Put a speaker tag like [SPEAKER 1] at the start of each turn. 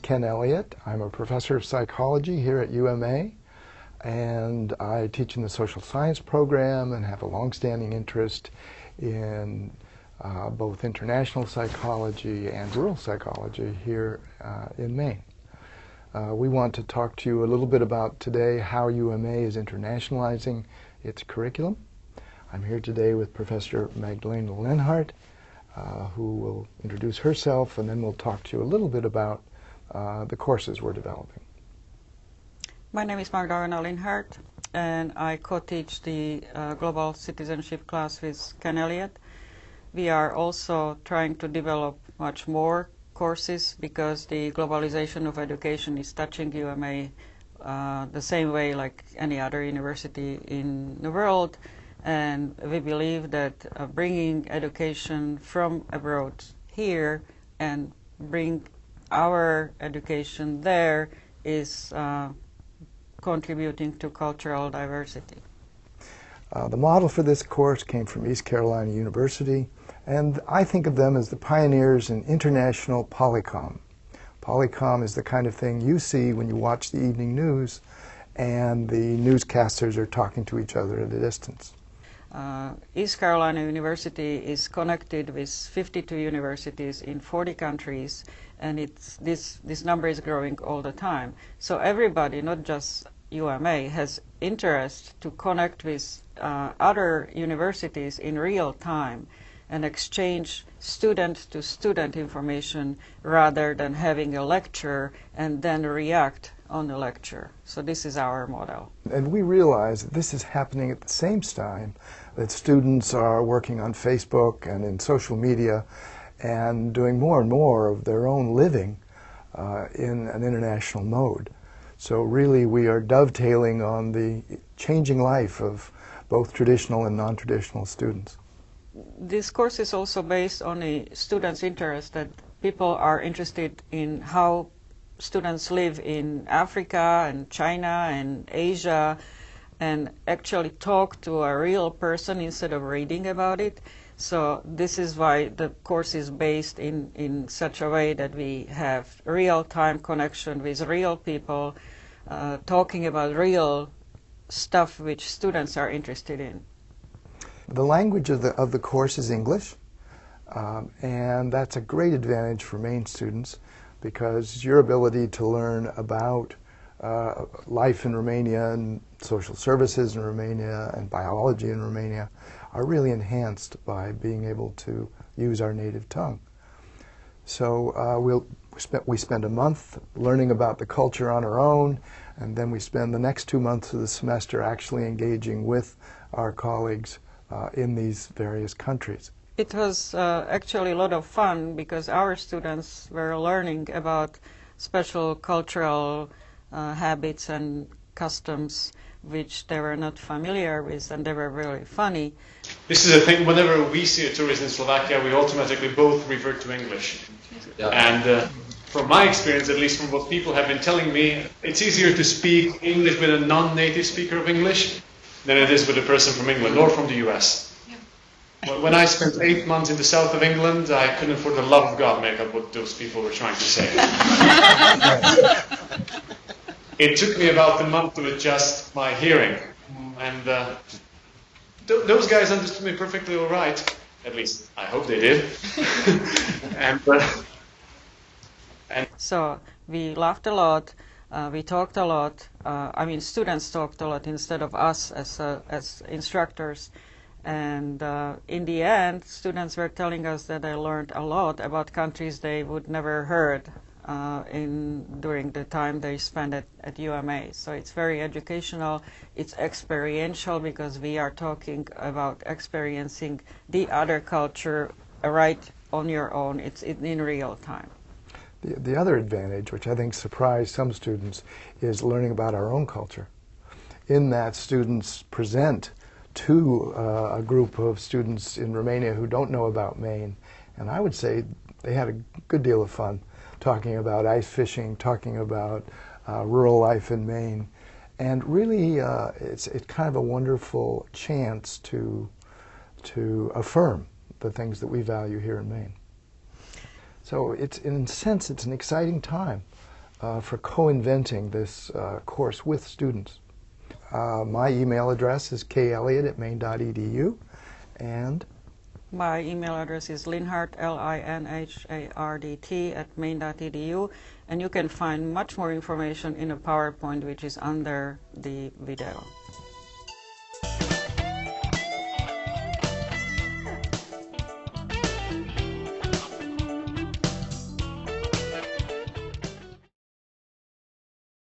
[SPEAKER 1] Ken Elliott. I'm a professor of psychology here at UMA, and I teach in the social science program and have a long-standing interest in both international psychology and rural psychology here in Maine. We want to talk to you a little bit about today how UMA is internationalizing its curriculum. I'm here today with Professor Magdalena Lenhart, who will introduce herself, and then we'll talk to you a little bit about the courses we're developing.
[SPEAKER 2] My name is Magdalena Lenhart, and I co-teach the Global Citizenship class with Ken Elliott. We are also trying to develop much more courses because the globalization of education is touching UMA the same way like any other university in the world. And we believe that bringing education from abroad here and bring our education there is contributing to cultural diversity.
[SPEAKER 1] The model for this course came from East Carolina University, and I think of them as the pioneers in international polycom. Polycom is the kind of thing you see when you watch the evening news and the newscasters are talking to each other at a distance.
[SPEAKER 2] East Carolina University is connected with 52 universities in 40 countries, and this number is growing all the time. So everybody, not just UMA, has interest to connect with other universities in real time and exchange student-to-student information rather than having a lecture and then react on the lecture. So this is our model.
[SPEAKER 1] And we realize that this is happening at the same time that students are working on Facebook and in social media and doing more and more of their own living in an international mode. So really we are dovetailing on the changing life of both traditional and non-traditional students.
[SPEAKER 2] This course is also based on a students' interest, that people are interested in how students live in Africa and China and Asia and actually talk to a real person instead of reading about it. So this is why the course is based in such a way that we have real-time connection with real people talking about real stuff which students are interested in.
[SPEAKER 1] The language of the course is English, and that's a great advantage for Maine students because your ability to learn about life in Romania and social services in Romania and biology in Romania are really enhanced by being able to use our native tongue. So we spend a month learning about the culture on our own, and then we spend the next 2 months of the semester actually engaging with our colleagues in these various countries.
[SPEAKER 2] It was actually a lot of fun because our students were learning about special cultural habits and customs which they were not familiar with, and they were really funny.
[SPEAKER 3] This is a thing, whenever we see a tourist in Slovakia, we automatically both revert to English. Yeah. And from my experience, at least from what people have been telling me, it's easier to speak English with a non-native speaker of English than it is with a person from England or from the US. Yeah. When I spent 8 months in the south of England, I couldn't for the love of God make up what those people were trying to say. It took me about a month to adjust my hearing, and those guys understood me perfectly all right. At least I hope they did. and
[SPEAKER 2] so we laughed a lot. We talked a lot. I mean, students talked a lot instead of us as instructors. And in the end, students were telling us that they learned a lot about countries they would never heard during the time they spent at UMA. So it's very educational. It's experiential because we are talking about experiencing the other culture right on your own. It's in real time.
[SPEAKER 1] The other advantage, which I think surprised some students, is learning about our own culture. In that, students present to a group of students in Romania who don't know about Maine, and I would say they had a good deal of fun talking about ice fishing, talking about rural life in Maine, and really it's kind of a wonderful chance to affirm the things that we value here in Maine. So it's, in a sense, it's an exciting time for co-inventing this course with students. My email address is kelliott@maine.edu, and
[SPEAKER 2] my email address is linhart, linhart @maine.edu, and you can find much more information in a PowerPoint which is under the video.